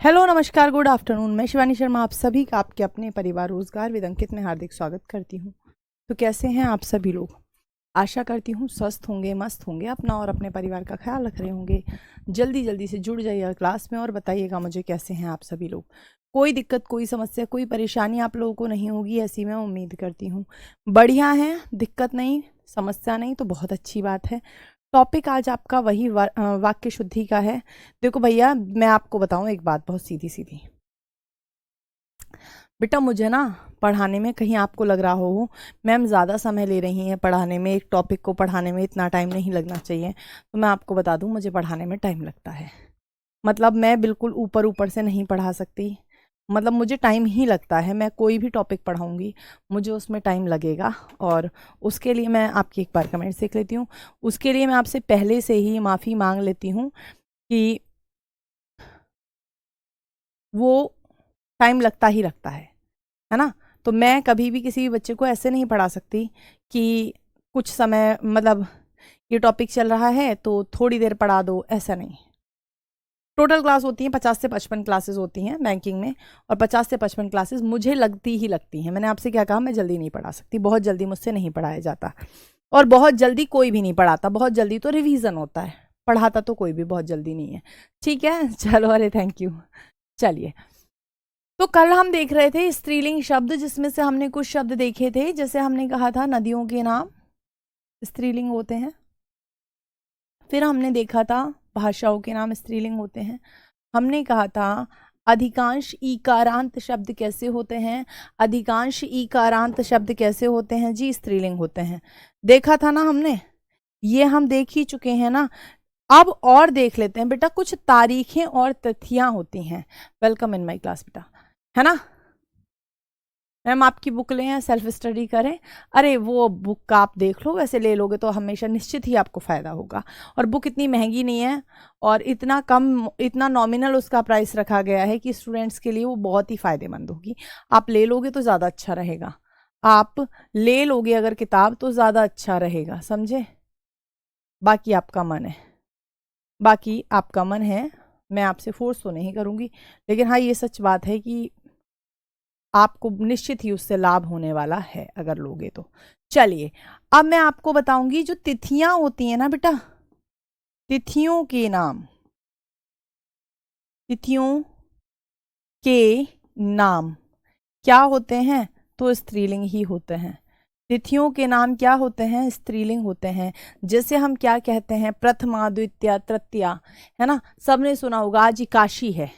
Hello नमस्कार good afternoon. मैं शिवानी शर्मा आप सभी का आपके अपने परिवार रोजगार विद अंकित में हार्दिक स्वागत करती हूँ। तो कैसे हैं आप सभी लोग? आशा करती हूँ स्वस्थ होंगे, मस्त होंगे, अपना और अपने परिवार का ख्याल रख रहे होंगे। जल्दी जल्दी से जुड़ जाइएगा क्लास में और बताइएगा मुझे कैसे हैं आप सभी लोग। कोई दिक्कत, कोई समस्या, कोई परेशानी आप लोगों को नहीं होगी, ऐसी मैं उम्मीद करती हूँ। बढ़िया है, दिक्कत नहीं, समस्या नहीं, तो बहुत अच्छी बात है। टॉपिक आज आपका वही वाक्य शुद्धि का है। देखो भैया, मैं आपको बताऊं एक बात बहुत सीधी सीधी। बेटा मुझे ना पढ़ाने में, कहीं आपको लग रहा हो मैम ज़्यादा समय ले रही हैं पढ़ाने में, एक टॉपिक को पढ़ाने में इतना टाइम नहीं लगना चाहिए, तो मैं आपको बता दूं मुझे पढ़ाने में टाइम लगता है। मतलब मैं बिल्कुल ऊपर ऊपर से नहीं पढ़ा सकती, मतलब मुझे टाइम ही लगता है। मैं कोई भी टॉपिक पढ़ाऊंगी मुझे उसमें टाइम लगेगा, और उसके लिए मैं आपकी एक बार कमेंट देख लेती हूँ। उसके लिए मैं आपसे पहले से ही माफ़ी मांग लेती हूँ कि वो टाइम लगता ही लगता है ना। तो मैं कभी भी किसी भी बच्चे को ऐसे नहीं पढ़ा सकती कि कुछ समय, मतलब ये टॉपिक चल रहा है तो थोड़ी देर पढ़ा दो, ऐसा नहीं। टोटल क्लास होती हैं 50 से 55 क्लासेस होती हैं बैंकिंग में, और 50 से 55 क्लासेस मुझे लगती ही लगती हैं। मैंने आपसे क्या कहा, मैं जल्दी नहीं पढ़ा सकती, बहुत जल्दी मुझसे नहीं पढ़ाया जाता, और बहुत जल्दी कोई भी नहीं पढ़ाता। बहुत जल्दी तो रिवीजन होता है, पढ़ाता तो कोई भी बहुत जल्दी नहीं है। ठीक है, चलो, अरे थैंक यू। चलिए, तो कल हम देख रहे थे स्त्रीलिंग शब्द, जिसमें से हमने कुछ शब्द देखे थे। जैसे हमने कहा था नदियों के नाम स्त्रीलिंग होते हैं, फिर हमने देखा था भाषाओं के नाम स्त्रीलिंग होते हैं। हमने कहा था अधिकांश ईकारांत शब्द कैसे होते हैं, अधिकांश ईकारांत शब्द कैसे होते हैं जी, स्त्रीलिंग होते हैं। देखा था ना हमने, ये हम देख ही चुके हैं ना। अब और देख लेते हैं बेटा, कुछ तारीखें और तिथियां होती हैं। वेलकम इन माय क्लास बेटा, है ना। मैम आपकी बुक लें या सेल्फ स्टडी करें? अरे वो बुक का आप देख लो, वैसे ले लोगे तो हमेशा निश्चित ही आपको फ़ायदा होगा। और बुक इतनी महंगी नहीं है, और इतना कम, इतना नॉमिनल उसका प्राइस रखा गया है कि स्टूडेंट्स के लिए वो बहुत ही फ़ायदेमंद होगी। आप ले लोगे तो ज़्यादा अच्छा रहेगा, आप ले लोगे अगर किताब तो ज़्यादा अच्छा रहेगा, समझे। बाकी आपका मन है, बाकी आपका मन है, मैं आपसे फोर्स तो नहीं करूँगी, लेकिन हाँ ये सच बात है कि आपको निश्चित ही उससे लाभ होने वाला है अगर लोगे तो। चलिए, अब मैं आपको बताऊंगी जो तिथियां होती हैं ना बेटा, तिथियों के नाम, तिथियों के नाम क्या होते हैं, तो स्त्रीलिंग ही होते हैं। तिथियों के नाम क्या होते हैं, स्त्रीलिंग होते हैं। जैसे हम क्या कहते हैं, प्रथमा, द्वितीया, तृतीया, है ना। सबने सुना होगा आज एकादशी है,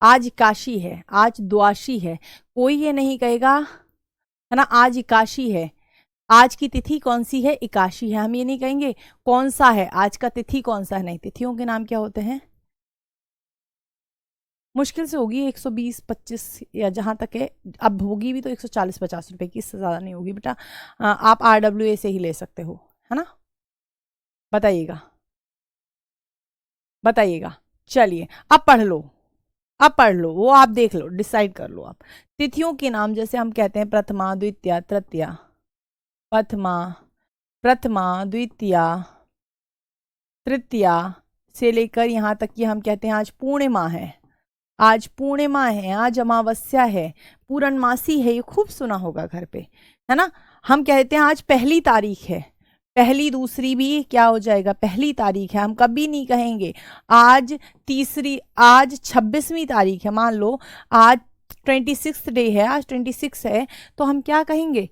आज एकादशी है, आज द्वादशी है। कोई ये नहीं कहेगा, है ना, आज एकादशी है, आज की तिथि कौन सी है, एकादशी है। हम ये नहीं कहेंगे कौन सा है आज का तिथि, कौन सा है, नहीं। तिथियों के नाम क्या होते हैं, मुश्किल से होगी 120-25, या जहां तक है, अब होगी भी तो 140-50 रुपए की, इससे ज़्यादा नहीं होगी बेटा। आप RWA से ही ले सकते हो, है ना। बताइएगा, बताइएगा। चलिए, अब पढ़ लो, अब पढ़ लो, वो आप देख लो, डिसाइड कर लो आप। तिथियों के नाम जैसे हम कहते हैं प्रथमा, द्वितीया, तृतीया, प्रथमा, प्रथमा, द्वितीया, तृतीया से लेकर यहाँ तक कि हम कहते हैं आज पूर्णिमा है, आज पूर्णिमा है, आज अमावस्या है, पूर्णमासी है, ये खूब सुना होगा घर पे, है ना। हम कहते हैं आज पहली तारीख है, पहली दूसरी भी क्या हो जाएगा, पहली तारीख है। हम कभी नहीं कहेंगे आज तीसरी, आज 26वीं तारीख है, मान लो आज 26th डे है, आज 26 है, तो हम क्या कहेंगे,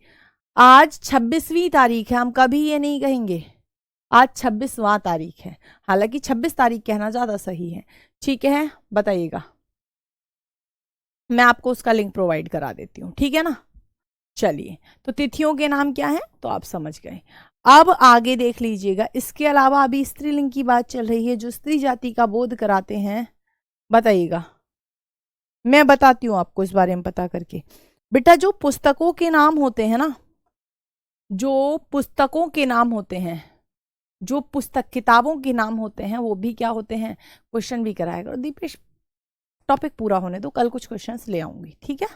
आज 26वीं तारीख है। हम कभी ये नहीं कहेंगे आज 26वां तारीख है, हालांकि 26 तारीख कहना ज़्यादा सही है। ठीक है, बताइएगा, मैं आपको उसका लिंक प्रोवाइड करा देती हूँ, ठीक है ना। चलिए, तो तिथियों के नाम क्या है तो आप समझ गए। अब आगे देख लीजिएगा, इसके अलावा अभी स्त्रीलिंग की बात चल रही है, जो स्त्री जाति का बोध कराते हैं। बताइएगा, मैं बताती हूँ आपको इस बारे में पता करके। बेटा जो पुस्तकों के नाम होते हैं ना, जो पुस्तकों के नाम होते हैं, जो पुस्तक किताबों के नाम होते हैं, वो भी क्या होते हैं, क्वेश्चन भी कराएगा। और दीपेश टॉपिक पूरा होने दो, कल कुछ क्वेश्चंस ले आऊंगी, ठीक है।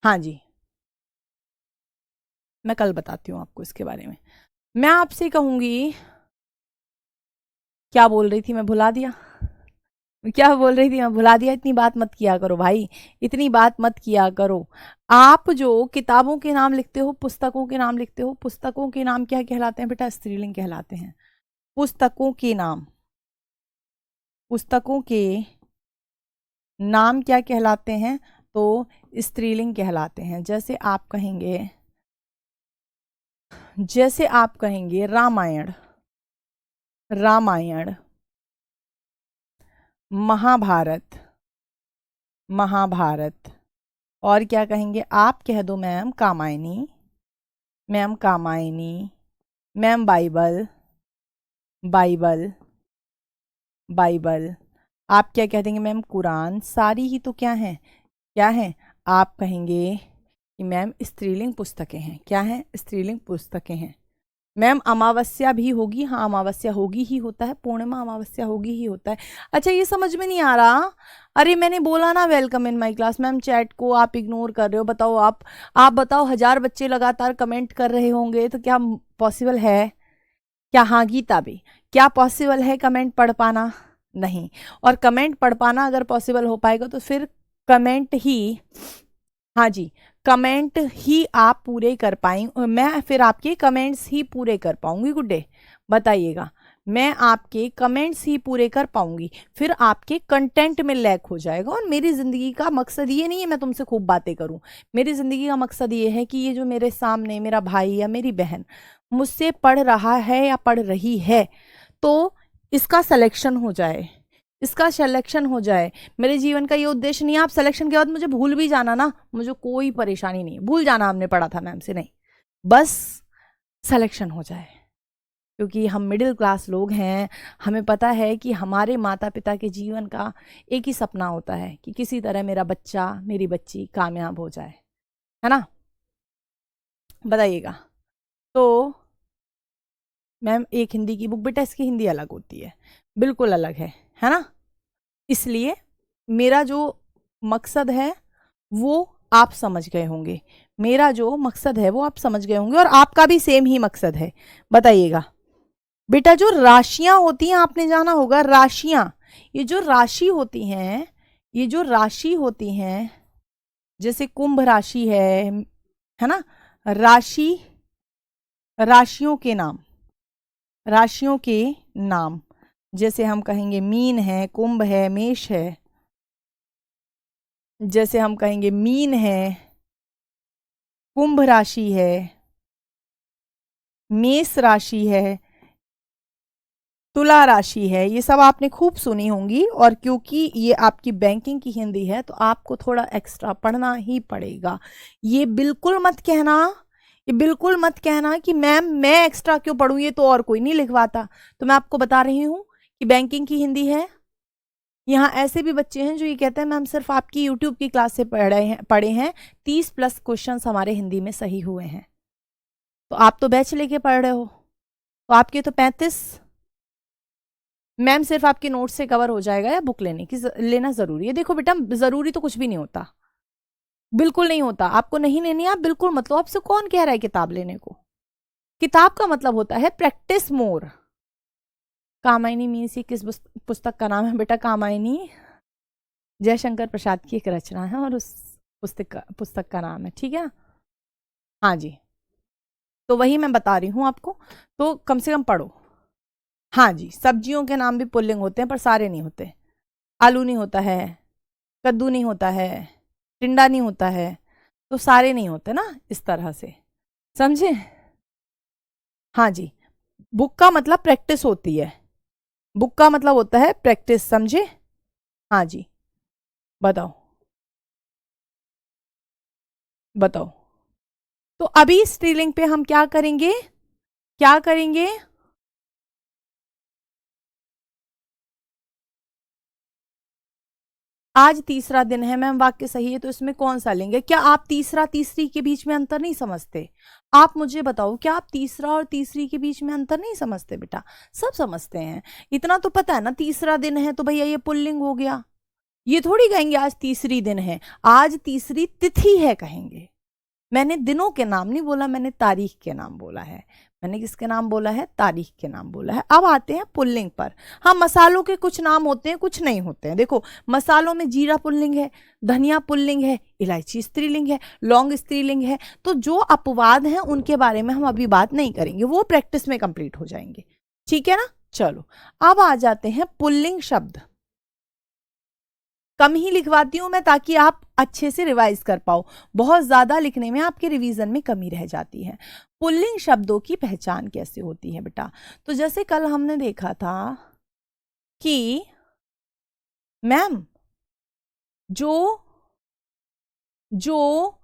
हाँ जी, मैं कल बताती हूँ आपको इसके बारे में। मैं आपसे कहूंगी, क्या बोल रही थी मैं भुला दिया। क्या बोल रही थी, मैं भुला दिया। इतनी बात मत किया करो भाई, इतनी बात मत किया करो। आप जो किताबों के नाम लिखते हो, पुस्तकों के नाम लिखते हो, पुस्तकों के नाम क्या कहलाते हैं बेटा? स्त्रीलिंग कहलाते हैं। पुस्तकों के नाम, पुस्तकों के नाम क्या कहलाते हैं? तो स्त्रीलिंग कहलाते हैं। जैसे आप कहेंगे, जैसे आप कहेंगे रामायण, रामायण, महाभारत, महाभारत। और क्या कहेंगे? आप कह दो ma'am Kamayani, ma'am Kamayani, ma'am Bible, Bible, Bible. आप क्या कह देंगे मैम? कुरान। सारी ही तो क्या है, क्या है? आप कहेंगे कि मैम स्त्रीलिंग पुस्तकें हैं। क्या है? स्त्रीलिंग पुस्तकें हैं। मैम अमावस्या भी होगी। हाँ अमावस्या होगी ही होता है, पूर्णिमा अमावस्या होगी ही होता है। अच्छा ये समझ में नहीं आ रहा? अरे मैंने बोला ना welcome in my class. Ma'am chat को आप इग्नोर कर रहे हो। बताओ आप बताओ, 1000 बच्चे लगातार कमेंट कर रहे होंगे तो क्या पॉसिबल है? क्या? हाँ गीता भी, क्या पॉसिबल है कमेंट पढ़ पाना? नहीं। और कमेंट पढ़ पाना अगर पॉसिबल हो पाएगा तो फिर कमेंट ही, हाँ जी, कमेंट ही आप पूरे कर पाएंगे। मैं फिर आपके कमेंट्स ही पूरे कर पाऊंगी। गुड डे, बताइएगा। मैं आपके कमेंट्स ही पूरे कर पाऊंगी, फिर आपके कंटेंट में लैक हो जाएगा। और मेरी ज़िंदगी का मकसद ये नहीं है मैं तुमसे खूब बातें करूं। मेरी ज़िंदगी का मकसद ये है कि ये जो मेरे सामने मेरा भाई या मेरी बहन मुझसे पढ़ रहा है या पढ़ रही है, तो इसका सिलेक्शन हो जाए, इसका सिलेक्शन हो जाए। मेरे जीवन का ये उद्देश्य नहीं है आप सिलेक्शन के बाद मुझे भूल भी जाना ना, मुझे कोई परेशानी नहीं है। भूल जाना हमने पढ़ा था मैम से, नहीं, बस सिलेक्शन हो जाए। क्योंकि हम मिडिल क्लास लोग हैं, हमें पता है कि हमारे माता पिता के जीवन का एक ही सपना होता है कि किसी तरह मेरा बच्चा, मेरी बच्ची कामयाब हो जाए, है ना? बताइएगा। तो मैम एक हिंदी की बुक, बेटा इसकी हिंदी अलग होती है, बिल्कुल अलग है ना? इसलिए मेरा जो मकसद है वो आप समझ गए होंगे, मेरा जो मकसद है वो आप समझ गए होंगे, और आपका भी सेम ही मकसद है। बताइएगा बेटा, जो राशियां होती हैं आपने जाना होगा, राशियां, ये जो राशि होती हैं, ये जो राशि होती हैं, जैसे कुंभ राशि है ना? राशि, राशियों के नाम, राशियों के नाम, जैसे हम कहेंगे मीन है, कुंभ है, मेष है। जैसे हम कहेंगे मीन है, कुंभ राशि है, मेष राशि है, तुला राशि है। ये सब आपने खूब सुनी होंगी, और क्योंकि ये आपकी बैंकिंग की हिंदी है तो आपको थोड़ा एक्स्ट्रा पढ़ना ही पड़ेगा। ये बिल्कुल मत कहना, ये बिल्कुल मत कहना कि मैम मैं एक्स्ट्रा क्यों पढ़ूं, ये तो और कोई नहीं लिखवाता। तो मैं आपको बता रही हूँ कि बैंकिंग की हिंदी है। यहाँ ऐसे भी बच्चे हैं जो ये कहते हैं मैम सिर्फ आपकी यूट्यूब की क्लास से पढ़े हैं 30+ क्वेश्चन हमारे हिंदी में सही हुए हैं। तो आप तो बैच लेके पढ़ रहे हो, तो आपके तो 35 मैम सिर्फ आपके नोट से कवर हो जाएगा, या बुक लेना जरूरी है? देखो बेटा, जरूरी तो कुछ भी नहीं होता, बिल्कुल नहीं होता। आपको नहीं लेनी, आप बिल्कुल मतलब, आपसे कौन कह रहा है किताब लेने को? किताब का मतलब होता है प्रैक्टिस मोर। कामायनी मीन्स ये किस पुस्तक का नाम है बेटा? कामायनी जयशंकर प्रसाद की एक रचना है, और उस पुस्तक का नाम है, ठीक है? हाँ जी, तो वही मैं बता रही हूँ आपको, तो कम से कम पढ़ो। हाँ जी, सब्जियों के नाम भी पुल्लिंग होते हैं पर सारे नहीं होते। आलू नहीं होता है, कद्दू नहीं होता है, टिंडा नहीं होता है, तो सारे नहीं होते ना, इस तरह से, समझे? हाँ जी, बुक का मतलब प्रैक्टिस होती है, बुक का मतलब होता है प्रैक्टिस, समझे? हाँ जी, बताओ बताओ। तो अभी स्त्रीलिंग पे हम क्या करेंगे, क्या करेंगे? आज तीसरा दिन है मैम, वाक्य सही है, तो इसमें कौन सा लेंगे? क्या आप तीसरा तीसरी के बीच में अंतर नहीं समझते? आप मुझे बताओ, क्या आप तीसरा और तीसरी के बीच में अंतर नहीं समझते? बेटा सब समझते हैं, इतना तो पता है ना, तीसरा दिन है तो भैया ये पुल्लिंग हो गया। ये थोड़ी कहेंगे आज तीसरी दिन है, आज तीसरी तिथि है कहेंगे, मैंने दिनों के नाम नहीं बोला, मैंने तारीख के नाम बोला है। मैंने किसके नाम बोला है? तारीख के नाम बोला है। अब आते हैं पुल्लिंग पर। हाँ, मसालों के कुछ नाम होते हैं, कुछ नहीं होते हैं। देखो, मसालों में जीरा पुल्लिंग है, धनिया पुल्लिंग है, इलायची स्त्रीलिंग है, लौंग स्त्रीलिंग है। तो जो अपवाद हैं उनके बारे में हम अभी बात नहीं करेंगे, वो प्रैक्टिस में कंप्लीट हो जाएंगे। ठीक है ना? चलो, अब आ जाते हैं पुल्लिंग शब्द। कम ही लिखवाती हूं मैं ताकि आप अच्छे से रिवाइज कर पाओ, बहुत ज्यादा लिखने में आपके रिवीजन में कमी रह जाती है। पुल्लिंग शब्दों की पहचान कैसे होती है बेटा? तो जैसे कल हमने देखा था कि मैम जो जो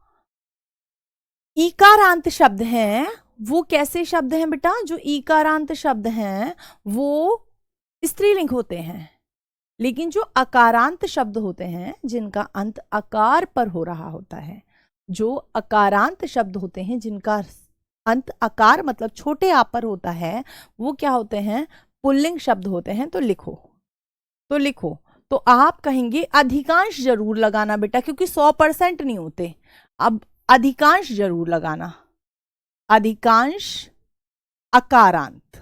ईकारांत शब्द हैं वो कैसे शब्द हैं बेटा? जो ईकारांत शब्द हैं वो स्त्रीलिंग होते हैं, लेकिन जो अकारांत शब्द होते हैं जिनका अंत अकार पर हो रहा होता है, जो अकारांत शब्द होते हैं जिनका अंत अकार मतलब छोटे आ पर होता है, वो क्या होते हैं? पुल्लिंग शब्द होते हैं। तो लिखो। तो आप कहेंगे अधिकांश जरूर लगाना बेटा, क्योंकि 100% नहीं होते। अब अधिकांश जरूर लगाना। अधिकांश अकारांत,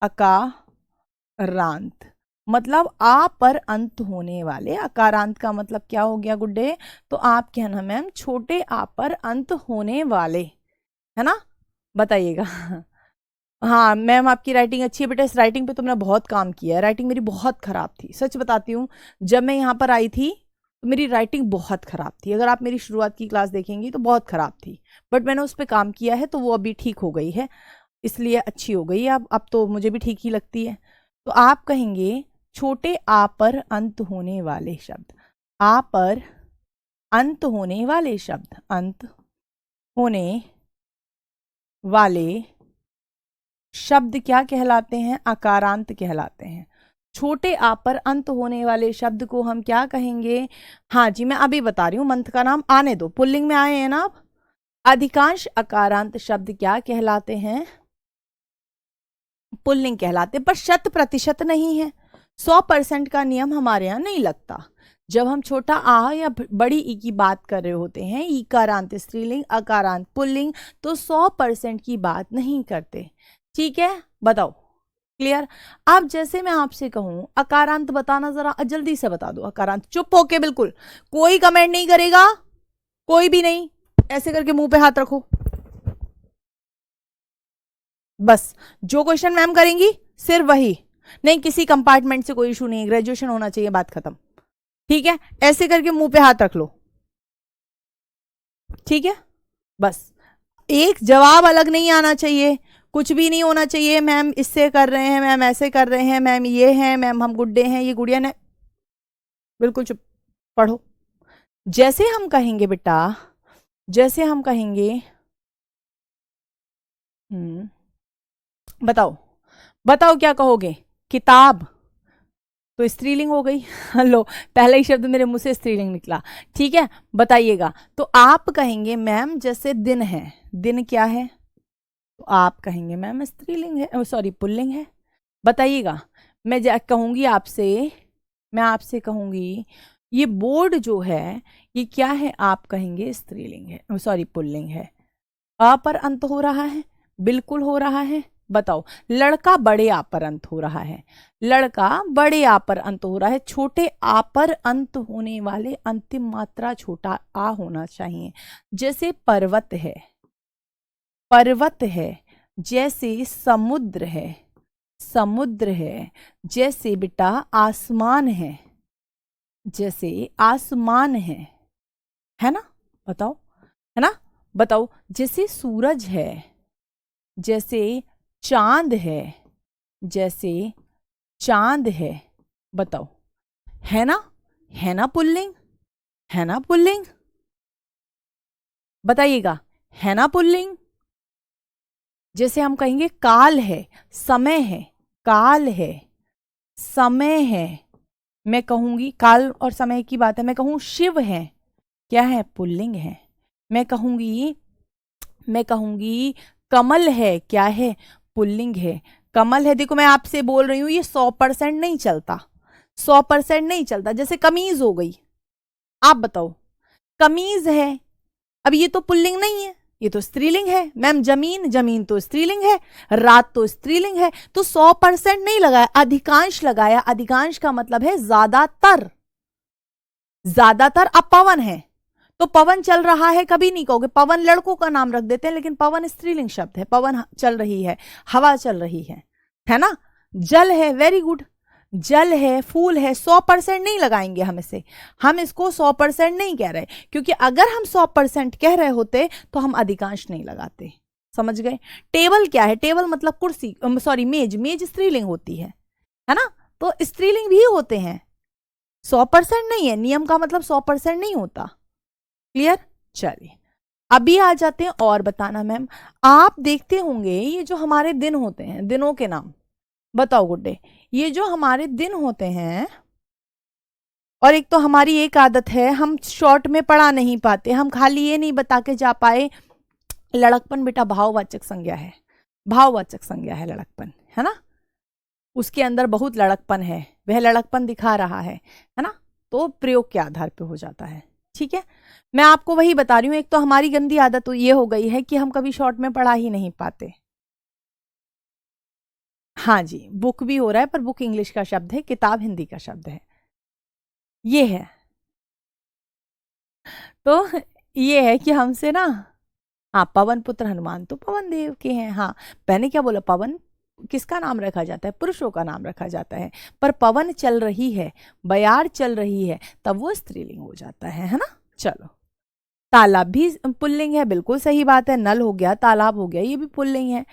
अकारांत मतलब आ पर अंत होने वाले। अकारांत का मतलब क्या हो गया गुड्डे? तो आप कहना मैम छोटे आ पर अंत होने वाले, है ना? बताइएगा। हाँ मैम, आपकी राइटिंग अच्छी है बेटा, इस राइटिंग पे तुमने बहुत काम किया है। राइटिंग मेरी बहुत खराब थी, सच बताती हूँ। जब मैं यहाँ पर आई थी तो मेरी राइटिंग बहुत खराब थी। अगर आप मेरी शुरुआत की क्लास देखेंगी तो बहुत खराब थी, बट मैंने उस पर काम किया है तो वो अभी ठीक हो गई है, इसलिए अच्छी हो गई है। अब तो मुझे भी ठीक ही लगती है। तो आप कहेंगे छोटे आ पर अंत होने वाले शब्द। आ पर अंत होने वाले शब्द, अंत होने वाले शब्द क्या कहलाते हैं? अकारांत कहलाते हैं। छोटे आ पर अंत होने वाले शब्द को हम क्या कहेंगे? हाँ जी, मैं अभी बता रही हूं, मंथ का नाम आने दो, पुल्लिंग में आए हैं ना आप। अधिकांश अकारांत शब्द क्या कहलाते हैं? पुल्लिंग कहलाते, पर 100% नहीं है। 100% का नियम हमारे यहाँ नहीं लगता। जब हम छोटा आ या बड़ी ई की बात कर रहे होते हैं, ईकारांत स्त्रीलिंग, अकारांत पुल्लिंग, तो 100% की बात नहीं करते। ठीक है, बताओ, क्लियर? अब जैसे मैं आपसे कहूं अकारांत बताना, जरा जल्दी से बता दो अकारांत। चुप होके, बिल्कुल कोई कमेंट नहीं करेगा, कोई भी नहीं। ऐसे करके मुंह पे हाथ रखो, बस जो क्वेश्चन मैम करेंगी सिर्फ वही, नहीं किसी कंपार्टमेंट से कोई इशू नहीं, ग्रेजुएशन होना चाहिए, बात खत्म। ठीक है, ऐसे करके मुंह पे हाथ रख लो, ठीक है? बस एक जवाब अलग नहीं आना चाहिए, कुछ भी नहीं होना चाहिए। मैम इससे कर रहे हैं, मैम ऐसे कर रहे हैं, मैम ये है, मैम हम गुड्डे हैं, ये गुड़िया ने, बिल्कुल चुप, पढ़ो। जैसे हम कहेंगे बेटा, जैसे हम कहेंगे बताओ क्या कहोगे? किताब, तो स्त्रीलिंग हो गई। लो, पहला ही शब्द मेरे मुंह से स्त्रीलिंग निकला। ठीक है, बताइएगा। तो आप कहेंगे मैम जैसे दिन है, दिन क्या है? तो आप कहेंगे मैम स्त्रीलिंग है, सॉरी पुल्लिंग है। बताइएगा। मैं कहूंगी आपसे, मैं आपसे कहूंगी ये बोर्ड जो है ये क्या है? आप कहेंगे स्त्रीलिंग है, सॉरी पुल्लिंग है। अ पर अंत हो रहा है, बिल्कुल हो रहा है। बताओ, लड़का बड़े आ पर अंत हो रहा है, लड़का बड़े आ पर अंत हो रहा है। छोटे आ पर अंत होने वाले अंतिम मात्रा छोटा आ होना चाहिए। जैसे पर्वत है, पर्वत है। जैसे समुद्र है, समुद्र है। जैसे बेटा आसमान है, जैसे आसमान है ना? बताओ, है ना? बताओ, जैसे सूरज है, जैसे चांद है, जैसे चांद है। बताओ, है ना? है ना पुल्लिंग? है ना पुल्लिंग? बताइएगा, है ना पुल्लिंग? जैसे हम कहेंगे काल है, समय है, काल है, समय है। मैं कहूंगी काल और समय की बात है, मैं कहूं शिव है, क्या है? पुल्लिंग है। मैं कहूंगी कमल है, क्या है? पुल्लिंग है, कमल है। देखो मैं आपसे बोल रही हूं ये 100% नहीं चलता, 100% नहीं चलता। जैसे कमीज हो गई, आप बताओ कमीज है, अब ये तो पुल्लिंग नहीं है, ये तो स्त्रीलिंग है। मैम जमीन, जमीन तो स्त्रीलिंग है, रात तो स्त्रीलिंग है। तो 100% नहीं लगाया, अधिकांश लगाया। अधिकांश का मतलब है ज्यादातर। ज्यादातर अब पवन है तो पवन चल रहा है कभी नहीं कहोगे। पवन लड़कों का नाम रख देते हैं, लेकिन पवन स्त्रीलिंग शब्द है। पवन चल रही है, हवा चल रही है ना। जल है, वेरी गुड, जल है, फूल है। 100% नहीं लगाएंगे हम इसे, हम इसको 100% नहीं कह रहे, क्योंकि अगर हम 100% कह रहे होते तो हम अधिकांश नहीं लगाते। समझ गए। टेबल क्या है? टेबल मतलब कुर्सी, सॉरी मेज। मेज स्त्रीलिंग होती है ना, तो स्त्रीलिंग भी होते हैं। 100% नहीं है, नियम का मतलब 100% नहीं होता। क्लियर? चलिए अभी आ जाते हैं और बताना। मैम आप देखते होंगे ये जो हमारे दिन होते हैं, दिनों के नाम बताओ गुड्डे। ये जो हमारे दिन होते हैं, और एक तो हमारी एक आदत है, हम शॉर्ट में पढ़ा नहीं पाते। हम खाली ये नहीं बता के जा पाए लड़कपन बेटा भाववाचक संज्ञा है, भाववाचक संज्ञा है लड़कपन, है ना। उसके अंदर बहुत लड़कपन है, वह लड़कपन दिखा रहा है ना। तो प्रयोग के आधार पे हो जाता है। ठीक है, मैं आपको वही बता रही हूं। एक तो हमारी गंदी आदत तो ये हो गई है कि हम कभी शॉर्ट में पढ़ा ही नहीं पाते। हाँ जी, बुक भी हो रहा है, पर बुक इंग्लिश का शब्द है, किताब हिंदी का शब्द है। ये है, तो ये है कि हमसे ना, हाँ पवन पुत्र हनुमान तो पवन देव के हैं। हाँ मैंने क्या बोला, पवन किसका नाम रखा जाता है? पुरुषों का नाम रखा जाता है। पर पवन चल रही है, बयार चल रही है, तब वो स्त्रीलिंग हो जाता है ना। चलो, तालाब भी पुल्लिंग है, बिल्कुल सही बात है। नल हो गया, तालाब हो गया, ये भी पुल्लिंग है।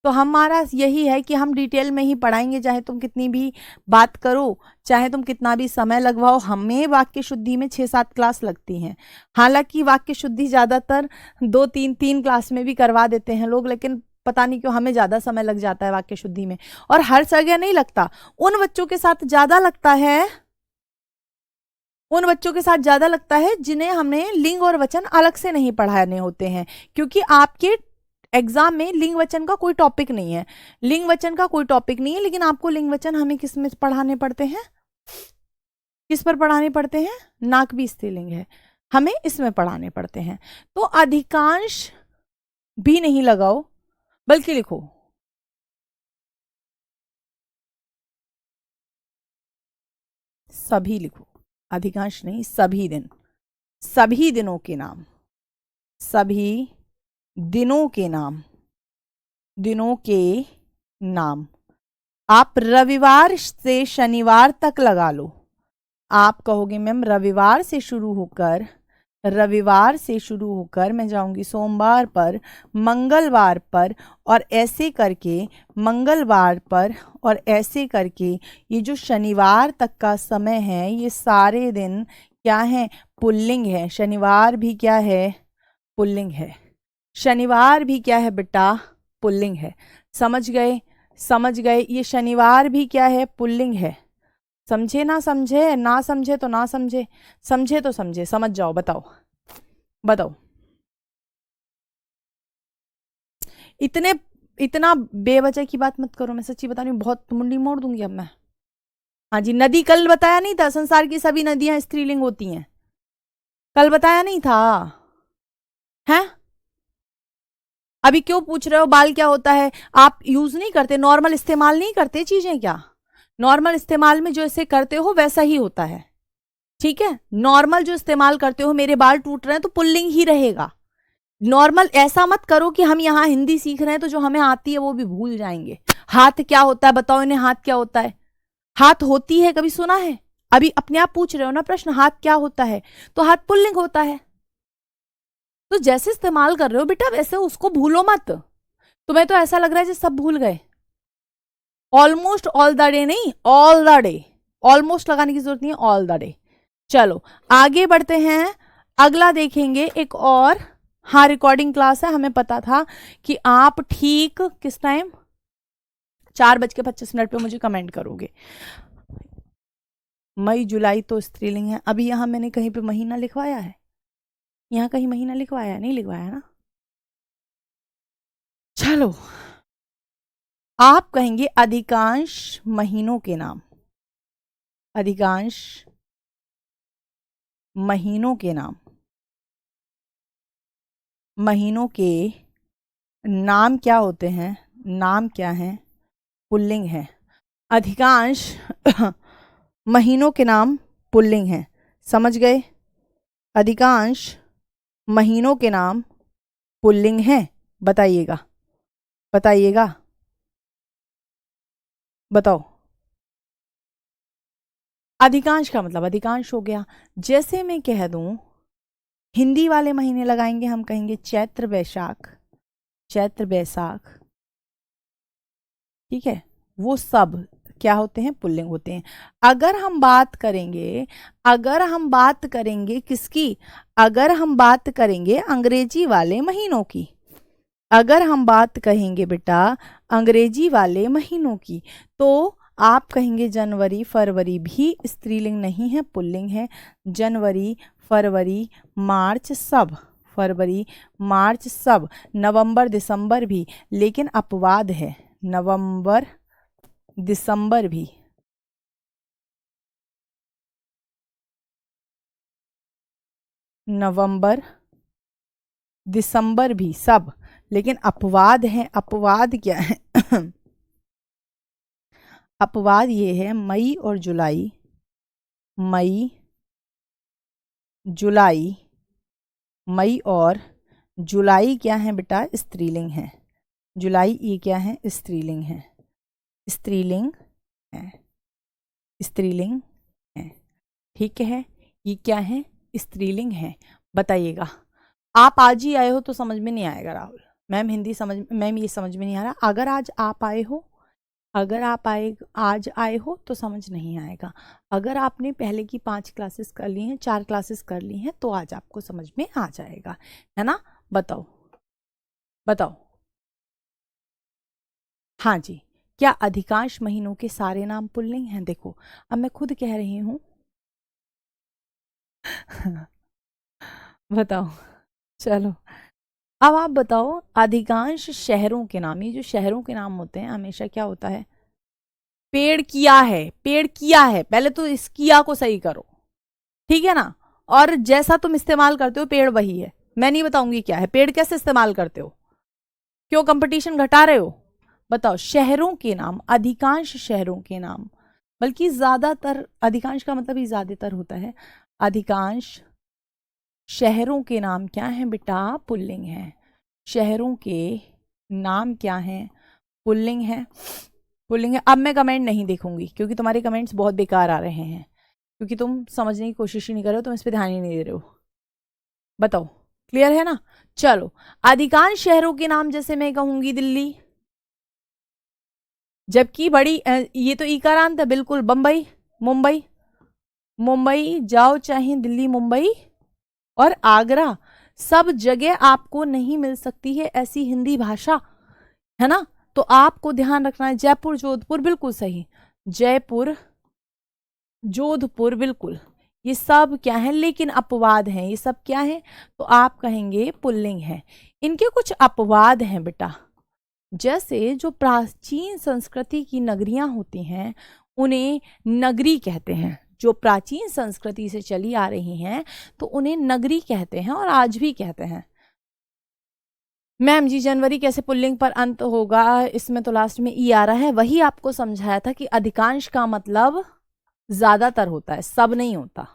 तो हमारा यही है कि हम डिटेल में ही पढ़ाएंगे, चाहे तुम कितनी भी बात करो, चाहे तुम कितना भी समय लगवाओ। हमें वाक्य शुद्धि में 6-7 क्लास लगती हैं। हालांकि वाक्य शुद्धि ज़्यादातर 2-3 क्लास में भी करवा देते हैं लोग, लेकिन पता नहीं क्यों हमें ज़्यादा समय लग जाता है वाक्य शुद्धि में। और हर जगह नहीं लगता, उन बच्चों के साथ ज़्यादा लगता है, उन बच्चों के साथ ज़्यादा लगता है जिन्हें हमने लिंग और वचन अलग से नहीं पढ़ाने होते हैं। क्योंकि आपके एग्जाम में लिंग वचन का कोई टॉपिक नहीं है, लिंग वचन का कोई टॉपिक नहीं है, लेकिन आपको लिंग वचन हमें किस में पढ़ाने पड़ते हैं? किस पर पढ़ाने पड़ते हैं? नाक भी स्त्रीलिंग है, हमें इसमें पढ़ाने पड़ते हैं। तो अधिकांश भी नहीं लगाओ, बल्कि लिखो सभी। लिखो अधिकांश नहीं, सभी दिन, सभी दिनों के नाम, सभी दिनों के नाम, दिनों के नाम। आप रविवार से शनिवार तक लगा लो। आप कहोगे मैम रविवार से शुरू होकर, रविवार से शुरू होकर मैं जाऊंगी सोमवार पर, मंगलवार पर, और ऐसे करके मंगलवार पर, और ऐसे करके ये जो शनिवार तक का समय है, ये सारे दिन क्या है? पुल्लिंग है। शनिवार भी क्या है? पुल्लिंग है। शनिवार भी क्या है बेटा? पुल्लिंग है। समझ गए? समझ गए? ये शनिवार भी क्या है? पुल्लिंग है। समझे ना समझे? ना समझे तो ना समझे, समझे तो समझे, समझ जाओ। बताओ बताओ। इतना बेवजह की बात मत करो, मैं सच्ची बता रही हूँ, बहुत मुंडी मोड़ दूंगी अब मैं। हाँ जी, नदी कल बताया नहीं था, संसार की सभी नदियां स्त्रीलिंग होती हैं, कल बताया नहीं था? हैं? अभी क्यों पूछ रहे हो बाल क्या होता है? आप यूज नहीं करते, नॉर्मल इस्तेमाल नहीं करते चीजें क्या? नॉर्मल इस्तेमाल में जो ऐसे करते हो वैसा ही होता है। ठीक है, नॉर्मल जो इस्तेमाल करते हो, मेरे बाल टूट रहे हैं तो पुल्लिंग ही रहेगा। नॉर्मल ऐसा मत करो कि हम यहाँ हिंदी सीख रहे हैं तो जो हमें आती है वो भी भूल जाएंगे। हाथ क्या होता है बताओ इन्हें, हाथ क्या होता है? हाथ होती है, कभी सुना है? अभी अपने आप पूछ रहे हो ना प्रश्न, हाथ क्या होता है? तो हाथ पुल्लिंग होता है। तो जैसे इस्तेमाल कर रहे हो बेटा वैसे उसको भूलो मत। तुम्हें तो ऐसा लग रहा है जैसे सब भूल गए। ऑलमोस्ट ऑल द डे नहीं, ऑल द डे। ऑलमोस्ट लगाने की जरूरत नहीं है, ऑल द डे। चलो आगे बढ़ते हैं, अगला देखेंगे एक और। हाँ रिकॉर्डिंग क्लास है, हमें पता था कि आप ठीक किस टाइम 4:25 पे मुझे कमेंट करोगे। मई जुलाई तो स्त्रीलिंग है। अभी यहां मैंने कहीं पे महीना लिखवाया है? यहां कहीं महीना लिखवाया है? नहीं लिखवाया ना। चलो आप कहेंगे अधिकांश महीनों के नाम, अधिकांश महीनों के नाम। महीनों के नाम क्या होते हैं? नाम क्या हैं? पुल्लिंग है। अधिकांश महीनों के नाम पुल्लिंग हैं। समझ गए? अधिकांश महीनों के नाम पुल्लिंग हैं। बताइएगा, बताइएगा, बताओ। अधिकांश का मतलब अधिकांश हो गया। जैसे मैं कह दूं हिंदी वाले महीने लगाएंगे, हम कहेंगे चैत्र वैशाख, चैत्र बैसाख, ठीक है, वो सब क्या होते हैं? पुल्लिंग होते हैं। अगर हम बात करेंगे, अगर हम बात करेंगे किसकी? अगर हम बात करेंगे अंग्रेजी वाले महीनों की, अगर हम बात कहेंगे बेटा अंग्रेजी वाले महीनों की, तो आप कहेंगे जनवरी फरवरी भी स्त्रीलिंग नहीं है, पुल्लिंग है। जनवरी फरवरी मार्च सब, फरवरी मार्च सब, नवंबर दिसंबर भी, लेकिन अपवाद है, नवंबर दिसंबर भी, नवंबर दिसंबर भी सब, लेकिन अपवाद है। अपवाद क्या है? अपवाद ये है मई और जुलाई, मई जुलाई, मई और जुलाई क्या है बेटा? स्त्रीलिंग है। जुलाई ये क्या है? स्त्रीलिंग है, स्त्रीलिंग है, स्त्रीलिंग है, ठीक है। ये क्या है? स्त्रीलिंग है। बताइएगा। आप आज ही आए हो तो समझ में नहीं आएगा राहुल। मैम हिंदी समझ, मैम ये समझ में नहीं आ रहा। अगर आज आप आए हो, अगर आप आज आए हो तो समझ नहीं आएगा। अगर आपने पहले की 5 क्लासेस कर ली हैं, 4 क्लासेस कर ली हैं, तो आज आपको समझ में आ जाएगा, है ना? बताओ, बताओ। हाँ जी। क्या अधिकांश महीनों के सारे नाम पुल्लिंग हैं? देखो अब मैं खुद कह रही हूं। बताओ। चलो अब आप बताओ। अधिकांश शहरों के नाम, ये जो शहरों के नाम होते हैं हमेशा क्या होता है? पेड़ किया है, पेड़ किया है। पहले तो इस किया को सही करो, ठीक है ना? और जैसा तुम इस्तेमाल करते हो पेड़ वही है। मैं नहीं बताऊंगी क्या है पेड़, कैसे इस्तेमाल करते हो, क्यों कंपटीशन घटा रहे हो? बताओ। शहरों के नाम, अधिकांश शहरों के नाम, बल्कि ज्यादातर, अधिकांश का मतलब ही ज्यादातर होता है। अधिकांश शहरों के नाम क्या है बेटा? पुल्लिंग है। शहरों के नाम क्या है? पुल्लिंग है, पुल्लिंग है। अब मैं कमेंट नहीं देखूंगी क्योंकि तुम्हारे कमेंट्स बहुत बेकार आ रहे हैं, क्योंकि तुम समझने की कोशिश ही नहीं कर रहे हो, तुम इस पर ध्यान ही नहीं दे रहे हो। बताओ, क्लियर है ना? चलो। अधिकांश शहरों के नाम जैसे मैं कहूंगी दिल्ली, जबकि बड़ी ये तो इकारांत है बिल्कुल। बम्बई, मुंबई, मुंबई जाओ चाहे दिल्ली, मुंबई और आगरा, सब जगह आपको नहीं मिल सकती है ऐसी हिंदी भाषा, है ना? तो आपको ध्यान रखना है। जयपुर जोधपुर बिल्कुल सही, जयपुर जोधपुर बिल्कुल। ये सब क्या है? लेकिन अपवाद हैं। ये सब क्या है? तो आप कहेंगे पुल्लिंग है। इनके कुछ अपवाद हैं बेटा। जैसे जो प्राचीन संस्कृति की नगरियां होती हैं उन्हें नगरी कहते हैं। जो प्राचीन संस्कृति से चली आ रही हैं तो उन्हें नगरी कहते हैं और आज भी कहते हैं। मैम जी जनवरी कैसे पुल्लिंग पर अंत होगा? इसमें तो लास्ट में ई आ रहा है। वही आपको समझाया था कि अधिकांश का मतलब ज्यादातर होता है, सब नहीं होता,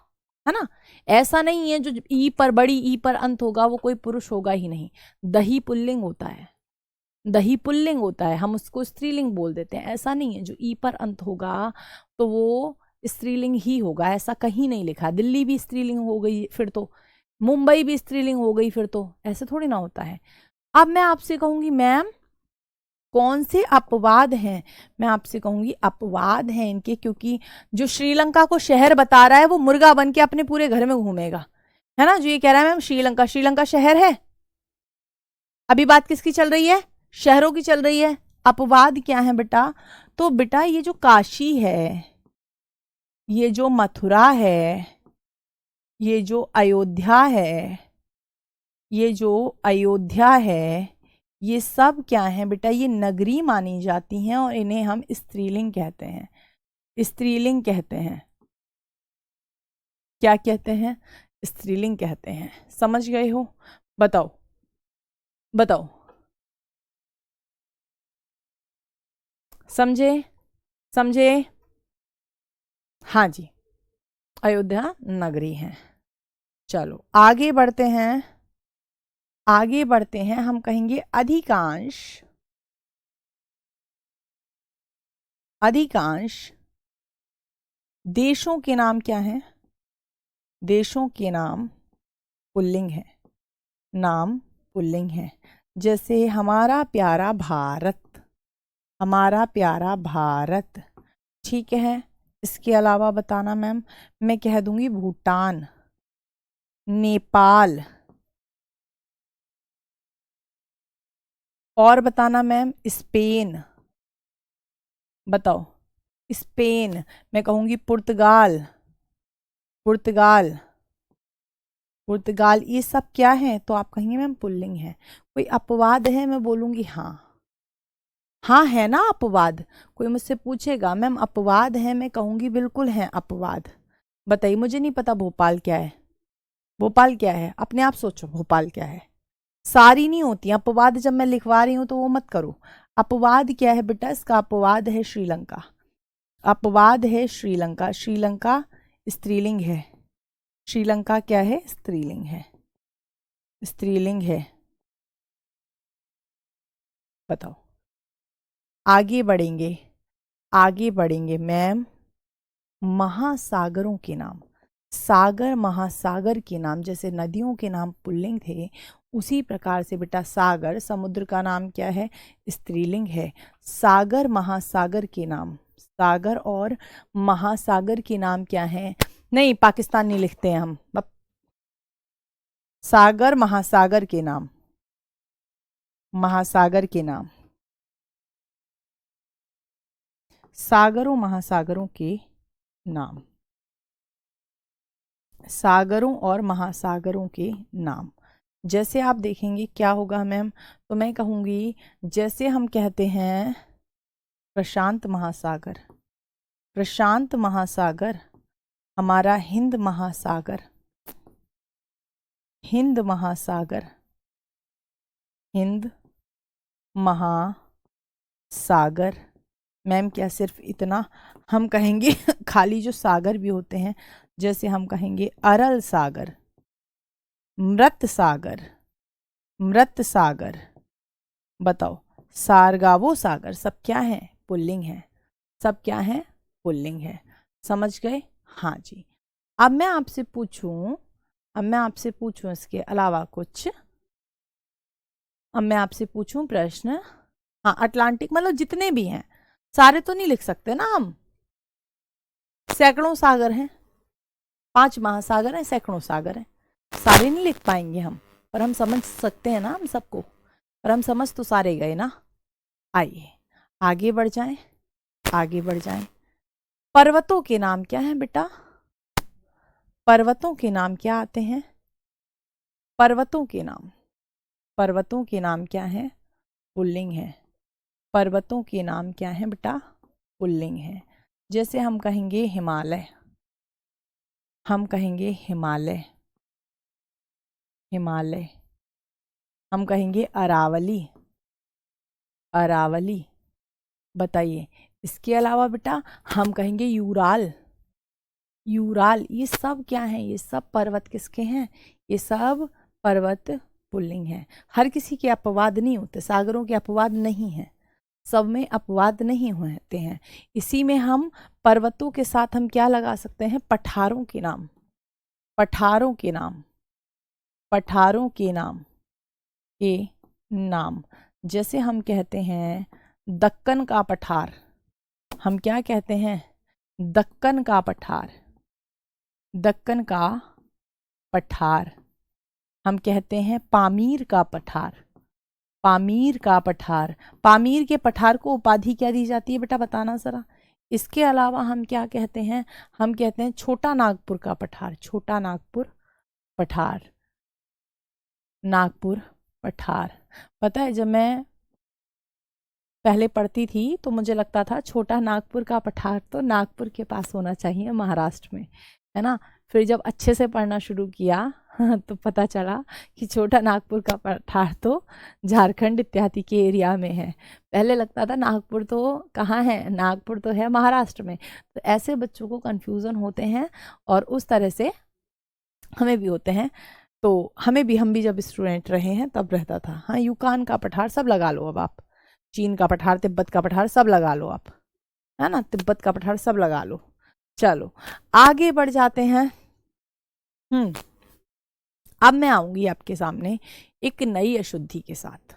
है ना? ऐसा नहीं है जो ई पर, बड़ी ई पर अंत होगा वो कोई पुरुष होगा ही नहीं। दही पुल्लिंग होता है, दही पुल्लिंग होता है, हम उसको स्त्रीलिंग बोल देते हैं। ऐसा नहीं है जो ई पर अंत होगा तो वो स्त्रीलिंग ही होगा, ऐसा कहीं नहीं लिखा। दिल्ली भी स्त्रीलिंग हो गई फिर तो, मुंबई भी स्त्रीलिंग हो गई फिर तो, ऐसे थोड़ी ना होता है। अब मैं आपसे कहूंगी मैम कौन से अपवाद हैं? मैं आपसे कहूंगी अपवाद हैं इनके, क्योंकि जो श्रीलंका को शहर बता रहा है वो मुर्गा बन के अपने पूरे घर में घूमेगा, है ना? जो ये कह रहा है मैम श्रीलंका, श्रीलंका शहर है? अभी बात किसकी चल रही है? शहरों की चल रही है। अपवाद क्या है बेटा? तो बेटा ये जो काशी है, ये जो मथुरा है, ये जो अयोध्या है, ये जो अयोध्या है, ये सब क्या है बेटा? ये नगरी मानी जाती हैं और इन्हें हम स्त्रीलिंग कहते हैं। स्त्रीलिंग कहते हैं। क्या कहते हैं? स्त्रीलिंग कहते हैं। समझ गए हो? बताओ। बताओ, समझे? समझे? हाँ जी, अयोध्या नगरी है। चलो आगे बढ़ते हैं, आगे बढ़ते हैं। हम कहेंगे अधिकांश, अधिकांश देशों के नाम क्या हैं? देशों के नाम पुल्लिंग है, नाम पुल्लिंग है। जैसे हमारा प्यारा भारत, हमारा प्यारा भारत, ठीक है। इसके अलावा बताना मैम, मैं कह दूंगी भूटान, नेपाल, और बताना मैम स्पेन। बताओ, स्पेन, मैं कहूंगी पुर्तगाल, पुर्तगाल, पुर्तगाल। ये सब क्या है? तो आप कहेंगे मैम पुल्लिंग है। कोई अपवाद है? मैं बोलूंगी हाँ, हाँ है ना अपवाद। कोई मुझसे पूछेगा मैम अपवाद है, मैं कहूंगी बिल्कुल है अपवाद। बताइए, मुझे नहीं पता भोपाल क्या है, भोपाल क्या है? अपने आप सोचो भोपाल क्या है। सारी नहीं होती अपवाद, जब मैं लिखवा रही हूं तो वो मत करो। अपवाद क्या है बेटा? इसका अपवाद है श्रीलंका, अपवाद है श्रीलंका। श्रीलंका स्त्रीलिंग है, श्रीलंका क्या है? स्त्रीलिंग है, स्त्रीलिंग है। बताओ, आगे बढ़ेंगे, आगे बढ़ेंगे मैम। महासागरों के नाम, सागर महासागर के नाम, जैसे नदियों के नाम पुल्लिंग थे, उसी प्रकार से बेटा सागर समुद्र का नाम क्या है? स्त्रीलिंग है। सागर महासागर के नाम, सागर और महासागर के नाम क्या है? नहीं, पाकिस्तान नहीं लिखते हैं हम, सागर महासागर के नाम, महासागर के नाम, सागरों महासागरों के नाम, सागरों और महासागरों के नाम। जैसे आप देखेंगे क्या होगा मैम, तो मैं कहूँगी जैसे हम कहते हैं प्रशांत महासागर, प्रशांत महासागर, हमारा हिंद महासागर, हिंद महासागर, हिंद महासागर। मैम क्या सिर्फ इतना? हम कहेंगे खाली जो सागर भी होते हैं, जैसे हम कहेंगे अरल सागर, मृत सागर, मृत सागर। बताओ, सारगावो सागर, सब क्या है? पुल्लिंग है, सब क्या है? पुल्लिंग है। समझ गए? हाँ जी। अब मैं आपसे पूछूं, अब मैं आपसे पूछूं इसके अलावा कुछ, अब मैं आपसे पूछूं प्रश्न। हाँ, अटलांटिक मतलब जितने भी हैं, सारे तो नहीं लिख सकते ना हम, सैकड़ों सागर हैं, 5 महासागर हैं, सैकड़ों सागर हैं, सारे नहीं लिख पाएंगे हम, पर हम समझ सकते हैं ना हम सबको, पर हम समझ तो सारे गए ना। आइए आगे बढ़ जाएं, आगे बढ़ जाएं। पर्वतों के नाम क्या हैं बेटा? पर्वतों के नाम क्या आते हैं? पर्वतों के नाम, पर्वतों के नाम क्या है? पुल्लिंग है। पर्वतों के नाम क्या है बेटा? पुल्लिंग है। जैसे हम कहेंगे हिमालय, हम कहेंगे हिमालय, हिमालय। हम कहेंगे अरावली, अरावली। बताइए, इसके अलावा बेटा हम कहेंगे यूराल, यूराल। ये सब क्या है? ये सब पर्वत किसके हैं? ये सब पर्वत पुल्लिंग है। हर किसी के अपवाद नहीं होते, सागरों के अपवाद नहीं है, सब में अपवाद नहीं होते हैं। इसी में हम पर्वतों के साथ हम क्या लगा सकते हैं? पठारों के नाम, पठारों के नाम, पठारों के नाम, के नाम। जैसे हम कहते हैं दक्कन का पठार, हम क्या कहते हैं? दक्कन का पठार, दक्कन का पठार। हम कहते हैं पामीर का पठार, पामीर का पठार। पामीर के पठार को उपाधि क्या दी जाती है बेटा? बताना जरा। इसके अलावा हम क्या कहते हैं? हम कहते हैं छोटा नागपुर का पठार, छोटा नागपुर पठार, नागपुर पठार। पता है जब मैं पहले पढ़ती थी तो मुझे लगता था छोटा नागपुर का पठार तो नागपुर के पास होना चाहिए, महाराष्ट्र में, है ना। फिर जब अच्छे से पढ़ना शुरू किया तो पता चला कि छोटा नागपुर का पठार तो झारखंड इत्यादि के एरिया में है। पहले लगता था नागपुर तो कहाँ है, नागपुर तो है महाराष्ट्र में। तो ऐसे बच्चों को कन्फ्यूज़न होते हैं और उस तरह से हमें भी होते हैं। तो हम भी जब स्टूडेंट रहे हैं तब रहता था। हाँ, यूकान का पठार सब लगा लो अब आप, चीन का पठार, तिब्बत का पठार सब लगा लो आप, है ना, तिब्बत का पठार सब लगा लो। चलो आगे बढ़ जाते हैं। अब मैं आऊंगी आपके सामने एक नई अशुद्धि के साथ।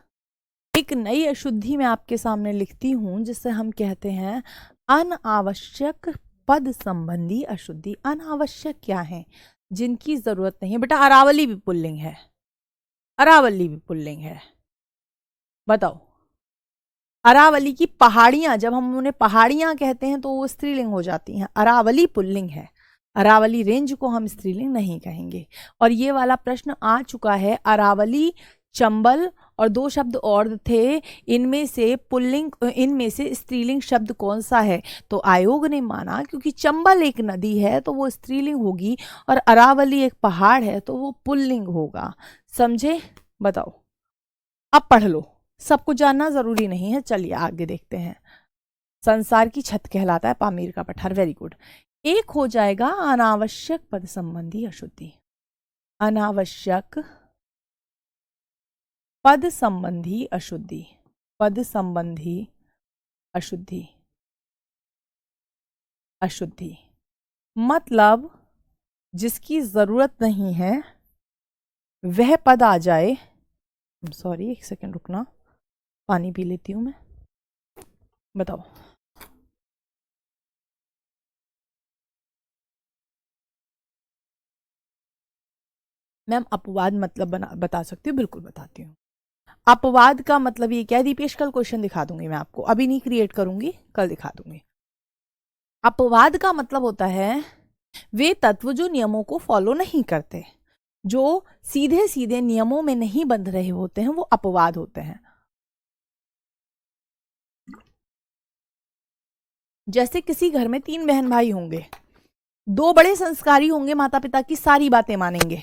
एक नई अशुद्धि मैं आपके सामने लिखती हूं जिससे हम कहते हैं अनावश्यक पद संबंधी अशुद्धि। अनावश्यक क्या है? जिनकी जरूरत नहीं है। बेटा अरावली भी पुल्लिंग है, अरावली भी पुल्लिंग है। बताओ, अरावली की पहाड़ियां, जब हम उन्हें पहाड़ियां कहते हैं तो वो स्त्रीलिंग हो जाती हैं। अरावली पुल्लिंग है, अरावली रेंज को हम स्त्रीलिंग नहीं कहेंगे। और ये वाला प्रश्न आ चुका है। अरावली, चंबल और दो शब्द और थे, इनमें से पुल्लिंग, इनमें से स्त्रीलिंग शब्द कौन सा है? तो आयोग ने माना क्योंकि चंबल एक नदी है तो वो स्त्रीलिंग होगी और अरावली एक पहाड़ है तो वो पुल्लिंग होगा। समझे? बताओ, अब पढ़ लो, सब कुछ जानना जरूरी नहीं है। चलिए आगे देखते हैं। संसार की छत कहलाता है पामीर का पठार। Very good. एक हो जाएगा अनावश्यक पद संबंधी अशुद्धि। अनावश्यक पद संबंधी अशुद्धि, पद संबंधी अशुद्धि, अशुद्धि मतलब जिसकी जरूरत नहीं है वह पद आ जाए। सॉरी, एक सेकंड रुकना, पानी पी लेती हूं मैं। बताओ, मैम अपवाद मतलब बता सकती हूँ? बिल्कुल बताती हूँ। अपवाद का मतलब ये क्या है? दीपेश कल क्वेश्चन दिखा दूंगी मैं आपको, अभी नहीं क्रिएट करूंगी, कल दिखा दूंगी। अपवाद का मतलब होता है वे तत्व जो नियमों को फॉलो नहीं करते, जो सीधे सीधे नियमों में नहीं बंध रहे होते हैं, वो अपवाद होते हैं। जैसे किसी घर में 3 बहन भाई होंगे, 2 बड़े संस्कारी होंगे, माता पिता की सारी बातें मानेंगे,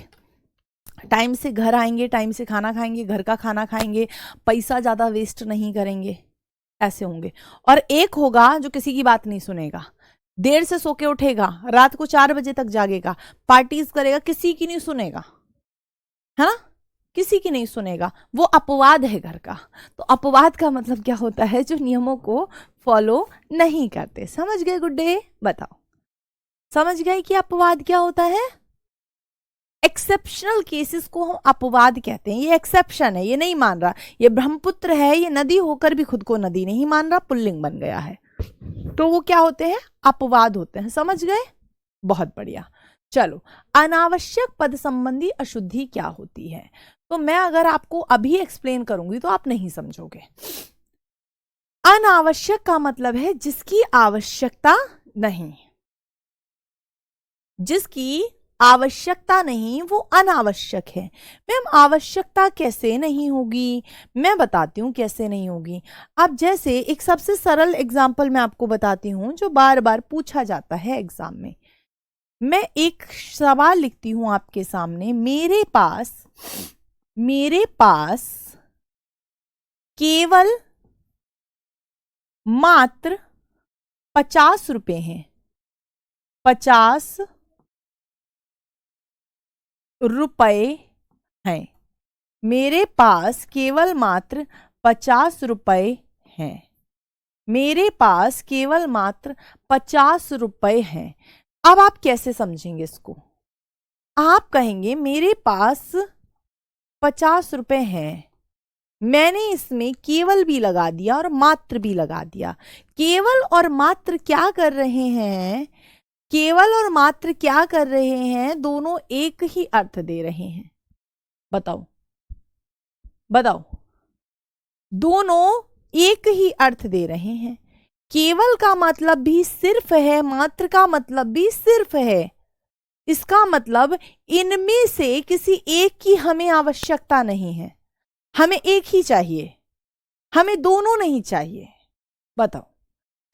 टाइम से घर आएंगे, टाइम से खाना खाएंगे, घर का खाना खाएंगे, पैसा ज्यादा वेस्ट नहीं करेंगे, ऐसे होंगे। और एक होगा जो किसी की बात नहीं सुनेगा, देर से सो के उठेगा, रात को 4 बजे तक जागेगा, पार्टीज करेगा, किसी की नहीं सुनेगा, है ना, किसी की नहीं सुनेगा। वो अपवाद है घर का। तो अपवाद का मतलब क्या होता है? जो नियमों को फॉलो नहीं करते। समझ गए गुड्डे? बताओ, समझ गए कि अपवाद क्या होता है? एक्सेप्शनल केसेस को हम अपवाद कहते हैं। ये एक्सेप्शन है, ये नहीं मान रहा, ये ब्रह्मपुत्र है, ये नदी होकर भी खुद को नदी नहीं मान रहा, पुल्लिंग बन गया है, तो वो क्या होते हैं? अपवाद होते हैं। समझ गए? बहुत बढ़िया। चलो, अनावश्यक पद संबंधी अशुद्धि क्या होती है? तो मैं अगर आपको अभी एक्सप्लेन करूंगी तो आप नहीं समझोगे। अनावश्यक का मतलब है जिसकी आवश्यकता नहीं, जिसकी आवश्यकता नहीं वो अनावश्यक है। मैम आवश्यकता कैसे नहीं होगी? मैं बताती हूं कैसे नहीं होगी। अब जैसे एक सबसे सरल एग्जाम्पल मैं आपको बताती हूं जो बार बार पूछा जाता है एग्जाम में। मैं एक सवाल लिखती हूं आपके सामने, मेरे पास केवल मात्र 50 रुपए हैं, 50 रुपए हैं, मेरे पास केवल मात्र 50 रुपए हैं, मेरे पास केवल मात्र 50 रुपए हैं। अब आप कैसे समझेंगे इसको? आप कहेंगे मेरे पास 50 रुपए हैं, मैंने इसमें केवल भी लगा दिया और मात्र भी लगा दिया। केवल और मात्र क्या कर रहे हैं? केवल और मात्र क्या कर रहे हैं? दोनों एक ही अर्थ दे रहे हैं। बताओ बताओ, दोनों एक ही अर्थ दे रहे हैं। केवल का मतलब भी सिर्फ है, मात्र का मतलब भी सिर्फ है। इसका मतलब इनमें से किसी एक की हमें आवश्यकता नहीं है, हमें एक ही चाहिए, हमें दोनों नहीं चाहिए। बताओ,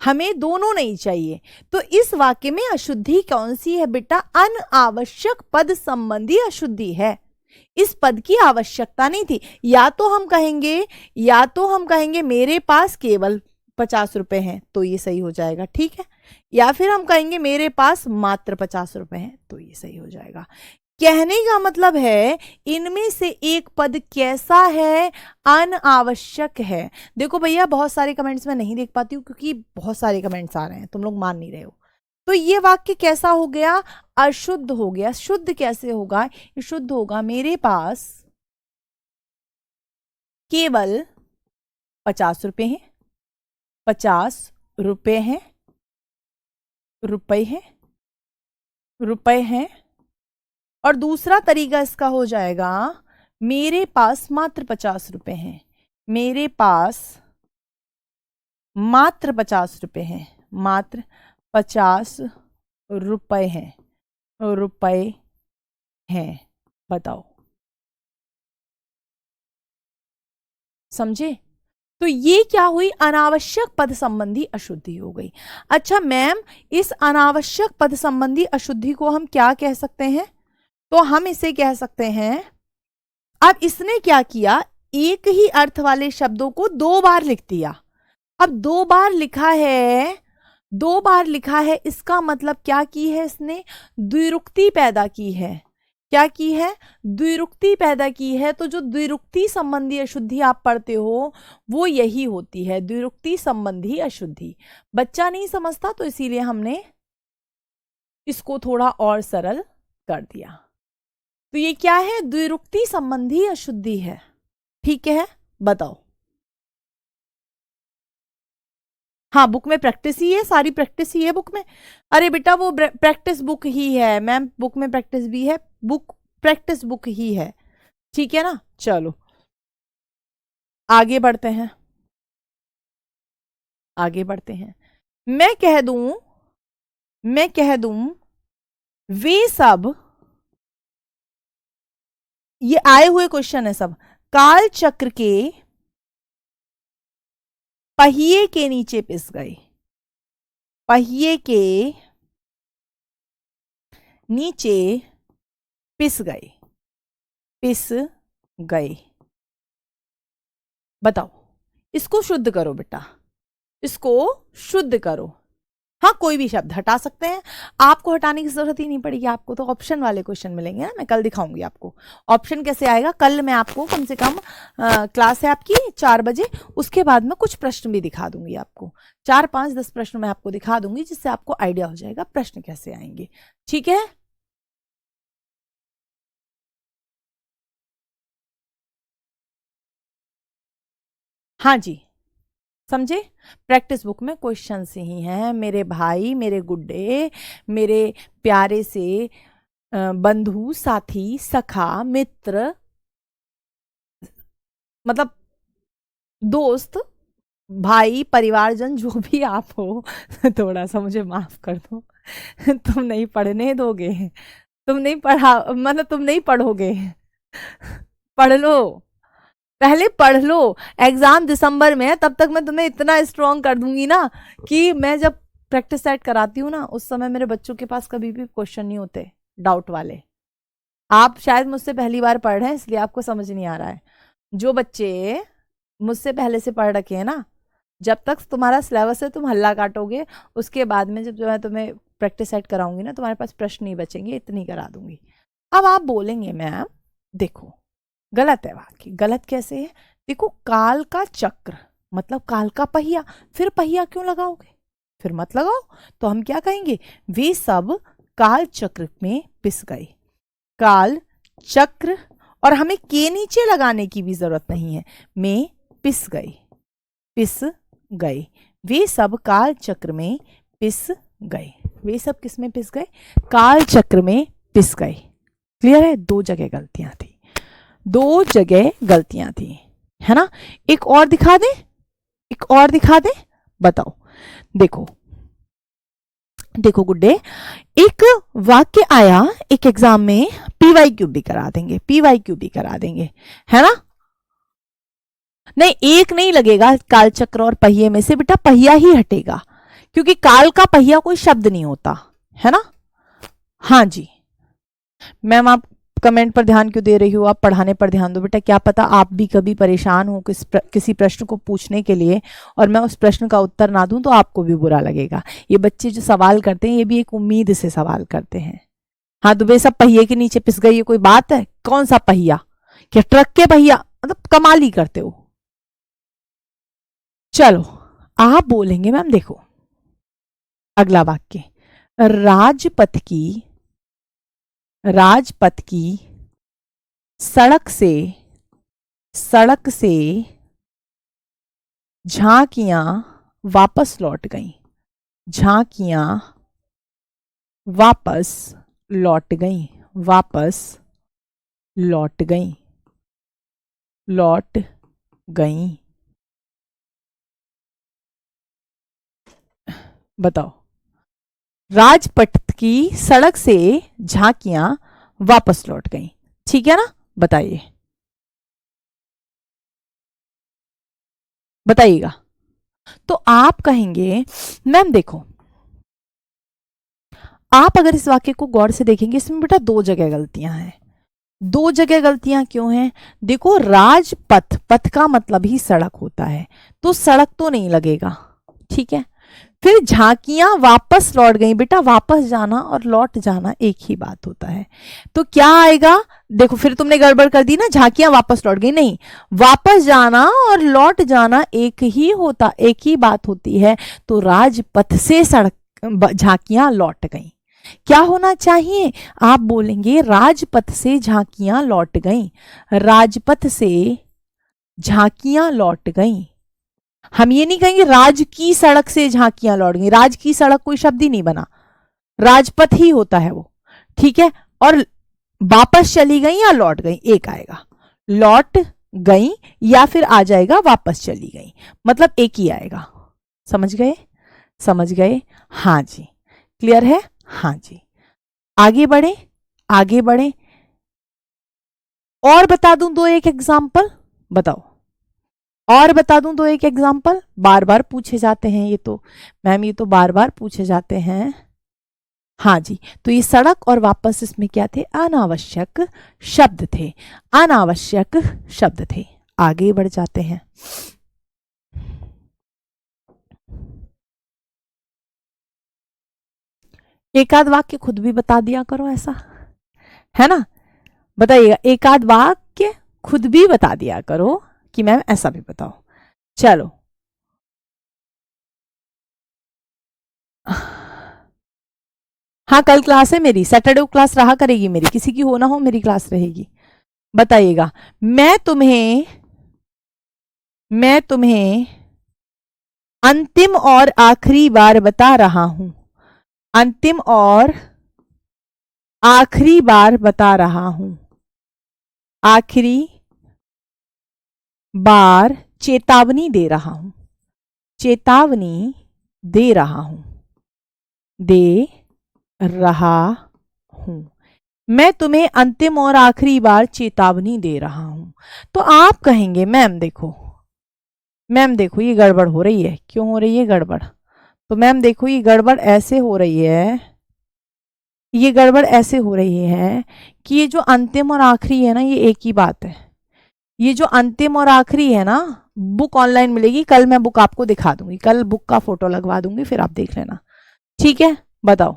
हमें दोनों नहीं चाहिए। तो इस वाक्य में अशुद्धि कौन सी है बेटा? अनावश्यक पद संबंधी अशुद्धि है। इस पद की आवश्यकता नहीं थी। या तो हम कहेंगे मेरे पास केवल 50 रुपए हैं, तो ये सही हो जाएगा, ठीक है। या फिर हम कहेंगे मेरे पास मात्र 50 रुपए हैं, तो ये सही हो जाएगा। कहने का मतलब है इनमें से एक पद कैसा है? अनावश्यक है। देखो भैया, बहुत सारे कमेंट्स मैं नहीं देख पाती हूँ क्योंकि बहुत सारे कमेंट्स आ रहे हैं, तुम लोग मान नहीं रहे हो। तो ये वाक्य कैसा हो गया? अशुद्ध हो गया। शुद्ध कैसे होगा? ये शुद्ध होगा मेरे पास केवल 50 रुपए हैं, 50 रुपए हैं, रुपए हैं। और दूसरा तरीका इसका हो जाएगा मेरे पास मात्र 50 रुपए हैं, मेरे पास मात्र 50 रुपए हैं, मात्र 50 रुपए हैं, रुपए हैं। बताओ, समझे? तो ये क्या हुई? अनावश्यक पद संबंधी अशुद्धि हो गई। अच्छा मैम, इस अनावश्यक पद संबंधी अशुद्धि को हम क्या कह सकते हैं? तो हम इसे कह सकते हैं, अब इसने क्या किया, एक ही अर्थ वाले शब्दों को 2 बार लिख दिया। अब 2 बार लिखा है, 2 बार लिखा है, इसका मतलब क्या की है इसने? द्विरुक्ति पैदा की है। क्या की है? द्विरुक्ति पैदा की है। तो जो द्विरुक्ति संबंधी अशुद्धि आप पढ़ते हो वो यही होती है, द्विरुक्ति संबंधी अशुद्धि। बच्चा नहीं समझता तो इसीलिए हमने इसको थोड़ा और सरल कर दिया। तो ये क्या है? द्विरुक्ति संबंधी अशुद्धि है, ठीक है। बताओ। हाँ, बुक में प्रैक्टिस ही है, सारी प्रैक्टिस ही है बुक में। अरे बेटा वो प्रैक्टिस बुक ही है मैम, बुक में प्रैक्टिस भी है, बुक प्रैक्टिस बुक ही है, ठीक है ना। चलो आगे बढ़ते हैं, आगे बढ़ते हैं। मैं कह दूं वे सब, ये आए हुए क्वेश्चन है सब, काल चक्र के पहिए के नीचे पिस गए, पहिए के नीचे पिस गए, पिस गए। बताओ, इसको शुद्ध करो बेटा, इसको शुद्ध करो। हाँ, कोई भी शब्द हटा सकते हैं, आपको हटाने की जरूरत ही नहीं पड़ेगी। आपको तो ऑप्शन वाले क्वेश्चन मिलेंगे ना, मैं कल दिखाऊंगी आपको ऑप्शन कैसे आएगा। कल मैं आपको कम से कम क्लास है आपकी 4 बजे, उसके बाद में कुछ प्रश्न भी दिखा दूंगी आपको, 4, 5, 10 प्रश्न मैं आपको दिखा दूंगी, जिससे आपको आइडिया हो जाएगा प्रश्न कैसे आएंगे, ठीक है। हाँ जी, समझे? प्रैक्टिस बुक में क्वेश्चन ही हैं मेरे भाई, मेरे गुड्डे, मेरे प्यारे से बंधु, साथी, सखा, मित्र, मतलब दोस्त, भाई, परिवारजन, जो भी आप हो थोड़ा सा मुझे माफ कर दो तुम नहीं पढ़ने दोगे, तुम नहीं पढ़ा, मतलब तुम नहीं पढ़ोगे पढ़ लो, पहले पढ़ लो। एग्जाम दिसंबर में है, तब तक मैं तुम्हें इतना स्ट्रॉन्ग कर दूंगी ना कि मैं जब प्रैक्टिस सेट कराती हूँ ना, उस समय मेरे बच्चों के पास कभी भी क्वेश्चन नहीं होते डाउट वाले। आप शायद मुझसे पहली बार पढ़ रहे हैं इसलिए आपको समझ नहीं आ रहा है। जो बच्चे मुझसे पहले से पढ़ रखे हैं ना, जब तक तुम्हारा सिलेबस है तुम हल्ला काटोगे, उसके बाद में जब मैं तुम्हें प्रैक्टिस सेट कराऊंगी ना, तुम्हारे पास प्रश्न नहीं बचेंगे, इतनी करा दूंगी। अब आप बोलेंगे मैम देखो गलत है वाक्य। गलत कैसे है? देखो, काल का चक्र मतलब काल का पहिया, फिर पहिया क्यों लगाओगे? फिर मत लगाओ। तो हम क्या कहेंगे? वे सब काल चक्र में पिस गए। काल चक्र, और हमें के नीचे लगाने की भी जरूरत नहीं है, में पिस गए, पिस गए। वे सब काल चक्र में पिस गए। वे सब किस में पिस गए? काल चक्र में पिस गए। क्लियर है? 2 जगह गलतियां थी, 2 जगह गलतियां थी, है ना। एक और दिखा दे, एक और दिखा दे। बताओ, देखो देखो गुड्डे, एक वाक्य आया एक एग्जाम में, PYQ भी करा देंगे, PYQ भी करा देंगे, है ना। नहीं, एक नहीं लगेगा कालचक्र और पहिए में से बेटा, पहिया ही हटेगा। क्योंकि काल का पहिया कोई शब्द नहीं होता है ना। हाँ जी मैम, आप कमेंट पर ध्यान क्यों दे रही हो, आप पढ़ाने पर ध्यान दो बेटा। क्या पता आप भी कभी परेशान हो किसी प्रश्न को पूछने के लिए और मैं उस प्रश्न का उत्तर ना दूं तो आपको भी बुरा लगेगा। ये बच्चे जो सवाल करते हैं ये भी एक उम्मीद से सवाल करते हैं। हाँ दुबे सब पहिए के नीचे पिस गई, ये कोई बात है? कौन सा पहिया, क्या ट्रक के पहिया? मतलब कमाल ही करते हो। चलो आप बोलेंगे मैम, देखो अगला वाक्य, राजपथ की सड़क से झांकियां वापस लौट गईं। झांकियां वापस लौट गईं। वापस लौट गईं। लौट गईं। बताओ, राजपथ की सड़क से झांकियां वापस लौट गईं, ठीक है ना? बताइए, बताइएगा। तो आप कहेंगे मैम देखो, आप अगर इस वाक्य को गौर से देखेंगे इसमें बेटा दो जगह गलतियां हैं। दो जगह गलतियां क्यों हैं? देखो, राजपथ, पथ का मतलब ही सड़क होता है, तो सड़क तो नहीं लगेगा, ठीक है। फिर झांकियां वापस लौट गई, बेटा वापस जाना और लौट जाना एक ही बात होता है, तो क्या आएगा? देखो फिर तुमने गड़बड़ कर दी ना, झांकियां वापस लौट गई, नहीं, वापस जाना और लौट जाना एक ही होता, एक ही बात होती है। तो राजपथ से सड़क झांकियां लौट गई, क्या होना चाहिए? आप बोलेंगे राजपथ से झांकियां लौट गईं। राजपथ से झांकियां लौट गईं। हम ये नहीं कहेंगे राज की सड़क से झांकियां लौट गई, राज की सड़क कोई शब्द ही नहीं बना, राजपथ ही होता है वो, ठीक है। और वापस चली गई या लौट गई, एक आएगा, लौट गई या फिर आ जाएगा वापस चली गई, मतलब एक ही आएगा। समझ गए? समझ गए? हाँ जी, क्लियर है? हाँ जी, आगे बढ़े, आगे बढ़े। और बता दूं दो एक एग्जाम्पल, बताओ, और बता दूं दो एक एग्जाम्पल, बार बार पूछे जाते हैं ये तो, मैम ये तो बार बार पूछे जाते हैं। हाँ जी, तो ये सड़क और वापस इसमें क्या थे? अनावश्यक शब्द थे, अनावश्यक शब्द थे। आगे बढ़ जाते हैं। एक आध वाक्य खुद भी बता दिया करो, ऐसा है ना? बताइएगा, एक आध वाक्य खुद भी बता दिया करो कि मैम ऐसा भी बताओ। चलो, हाँ कल क्लास है मेरी, सैटरडे को क्लास रहा करेगी मेरी, किसी की हो ना हो मेरी क्लास रहेगी। बताइएगा, मैं तुम्हें अंतिम और आखिरी बार बता रहा हूं। अंतिम और आखिरी बार बता रहा हूं। आखिरी बार चेतावनी दे रहा हूं। चेतावनी दे रहा हूं। दे रहा हूं। मैं तुम्हें अंतिम और आखिरी बार चेतावनी दे रहा हूं। तो आप कहेंगे मैम देखो ये गड़बड़ हो रही है, क्यों हो रही है गड़बड़? तो मैम देखो ये गड़बड़ ऐसे हो रही है, ये गड़बड़ ऐसे हो रही है कि ये जो अंतिम और आखिरी है ना, ये एक ही बात है। ये जो अंतिम और आखिरी है ना, बुक ऑनलाइन मिलेगी, कल मैं बुक आपको दिखा दूंगी, कल बुक का फोटो लगवा दूंगी, फिर आप देख लेना, ठीक है? बताओ,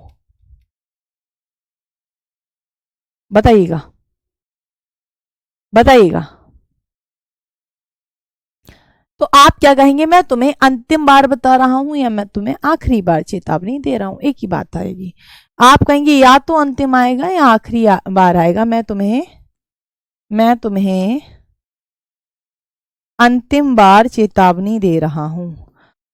बताइएगा, बताइएगा। तो आप क्या कहेंगे? मैं तुम्हें अंतिम बार बता रहा हूं या मैं तुम्हें आखिरी बार चेतावनी दे रहा हूं, एक ही बात आएगी। आप कहेंगे या तो अंतिम आएगा या आखिरी बार आएगा। मैं तुम्हें अंतिम बार चेतावनी दे रहा हूं।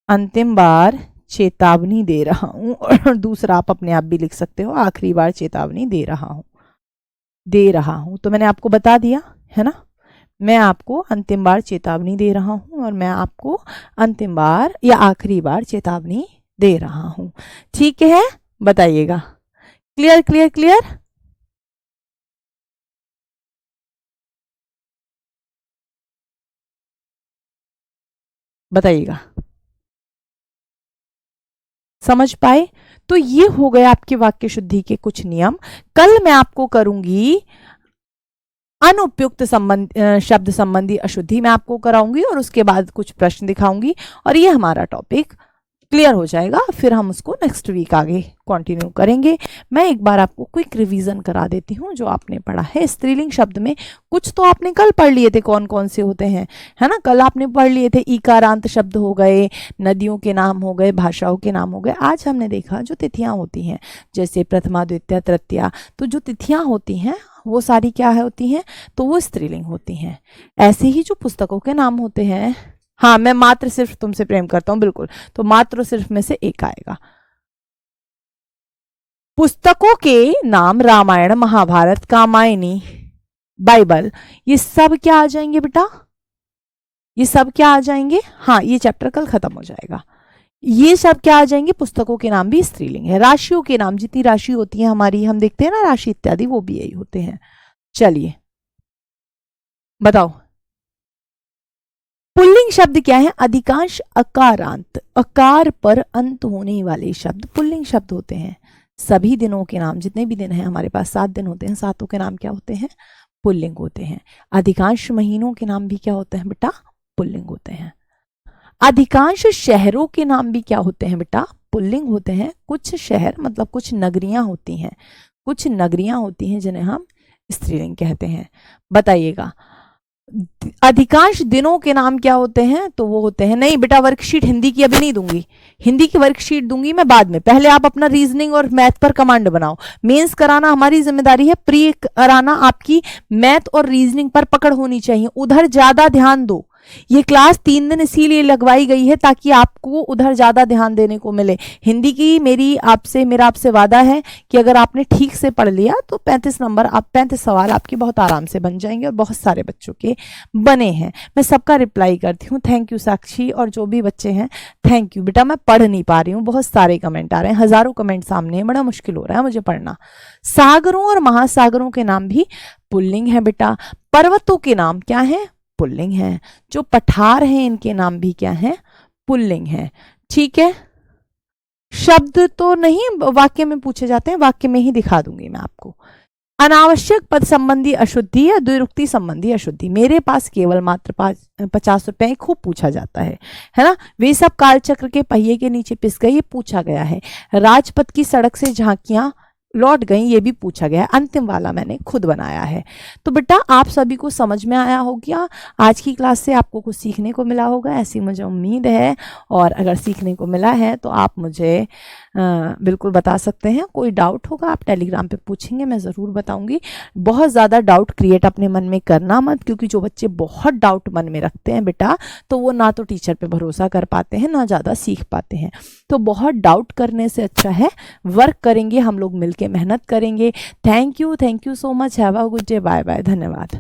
अंतिम बार चेतावनी दे रहा हूं, और दूसरा आप अपने आप भी लिख सकते हो, आखिरी बार चेतावनी दे रहा हूं। दे रहा हूं तो मैंने आपको बता दिया है ना, मैं आपको अंतिम बार चेतावनी दे रहा हूं और मैं आपको अंतिम बार या आखिरी बार चेतावनी दे रहा हूं, ठीक है? बताइएगा, क्लियर क्लियर क्लियर? बताइएगा, समझ पाए? तो ये हो गया आपके वाक्य शुद्धि के कुछ नियम। कल मैं आपको करूंगी अनुपयुक्त शब्द संबंधी अशुद्धि मैं आपको कराऊंगी और उसके बाद कुछ प्रश्न दिखाऊंगी और ये हमारा टॉपिक क्लियर हो जाएगा। फिर हम उसको नेक्स्ट वीक आगे कंटिन्यू करेंगे। मैं एक बार आपको क्विक रिवीजन करा देती हूँ जो आपने पढ़ा है। स्त्रीलिंग शब्द में कुछ तो आपने कल पढ़ लिए थे, कौन कौन से होते हैं, है ना। कल आपने पढ़ लिए थे ईकारांत शब्द हो गए, नदियों के नाम हो गए, भाषाओं के नाम हो गए। आज हमने देखा जो तिथियां होती हैं, जैसे प्रथमा, द्वितीया, तृतीया, तो जो तिथियां होती हैं वो सारी क्या है होती हैं, तो वो स्त्रीलिंग होती हैं। ऐसे ही जो पुस्तकों के नाम होते हैं, हाँ मैं मात्र सिर्फ तुमसे प्रेम करता हूं, बिल्कुल, तो मात्र सिर्फ में से एक आएगा। पुस्तकों के नाम रामायण, महाभारत, कामायनी, बाइबल, ये सब क्या आ जाएंगे बेटा, ये सब क्या आ जाएंगे, हाँ ये चैप्टर कल खत्म हो जाएगा। ये सब क्या आ जाएंगे, पुस्तकों के नाम भी स्त्रीलिंग है। राशियों के नाम, जितनी राशि होती है हमारी, हम देखते हैं ना राशि इत्यादि, वो भी यही होते हैं। चलिए बताओ, पुल्लिंग शब्द क्या है, अधिकांश अकारांत, अकार पर अंत होने वाले शब्द पुल्लिंग शब्द होते हैं। सभी दिनों के नाम, जितने भी दिन हैं हमारे पास 7 दिन होते हैं, 7 के नाम क्या होते हैं, पुल्लिंग होते हैं। अधिकांश महीनों के नाम भी क्या होते हैं बेटा, पुल्लिंग होते हैं। अधिकांश शहरों के नाम भी क्या होते हैं बेटा, पुल्लिंग होते हैं। कुछ शहर मतलब कुछ नगरियां होती हैं, कुछ नगरियां होती हैं जिन्हें हम स्त्रीलिंग कहते हैं। बताइएगा, अधिकांश दिनों के नाम क्या होते हैं, तो वो होते हैं, नहीं बेटा वर्कशीट हिंदी की अभी नहीं दूंगी, हिंदी की वर्कशीट दूंगी मैं बाद में, पहले आप अपना रीजनिंग और मैथ पर कमांड बनाओ। मेंस कराना हमारी जिम्मेदारी है, प्री कराना आपकी मैथ और रीजनिंग पर पकड़ होनी चाहिए, उधर ज्यादा ध्यान दो। ये क्लास 3 दिन इसीलिए लगवाई गई है ताकि आपको उधर ज्यादा ध्यान देने को मिले। हिंदी की मेरा आपसे वादा है कि अगर आपने ठीक से पढ़ लिया तो 35 सवाल आपके बहुत आराम से बन जाएंगे और बहुत सारे बच्चों के बने हैं। मैं सबका रिप्लाई करती हूँ, थैंक यू साक्षी, और जो भी बच्चे हैं थैंक यू। बेटा मैं पढ़ नहीं पा रही हूँ, बहुत सारे कमेंट आ रहे हैं, हजारों कमेंट सामने हैं, बड़ा मुश्किल हो रहा है मुझे पढ़ना। सागरों और महासागरों के नाम भी पुल्लिंग है बेटा। पर्वतों के नाम क्या है, पुल्लिंग है। जो पठार हैं इनके नाम भी क्या है, पुल्लिंग है। ठीक है, शब्द तो नहीं वाक्य में पूछे जाते हैं, वाक्य में ही दिखा दूंगी मैं आपको। अनावश्यक पद संबंधी अशुद्धि या द्विरुक्ति संबंधी अशुद्धि, मेरे पास केवल मात्र 50 रुपए खूब पूछा जाता है ना। वे सब कालचक्र के पहिए के नीचे पिस गए, ये पूछा गया है। राजपथ की सड़क से झांकियां लौट गई, ये भी पूछा गया है। अंतिम वाला मैंने खुद बनाया है। तो बेटा आप सभी को समझ में आया हो गया, आज की क्लास से आपको कुछ सीखने को मिला होगा, ऐसी मुझे उम्मीद है। और अगर सीखने को मिला है तो आप मुझे बिल्कुल बता सकते हैं। कोई डाउट होगा आप टेलीग्राम पे पूछेंगे, मैं ज़रूर बताऊंगी। बहुत ज़्यादा डाउट क्रिएट अपने मन में करना मत, क्योंकि जो बच्चे बहुत डाउट मन में रखते हैं बेटा, तो वो ना तो टीचर पे भरोसा कर पाते हैं, ना ज़्यादा सीख पाते हैं। तो बहुत डाउट करने से अच्छा है वर्क करेंगे हम लोग, मिलके मेहनत करेंगे। Thank you so much, have a good day, bye bye, धन्यवाद।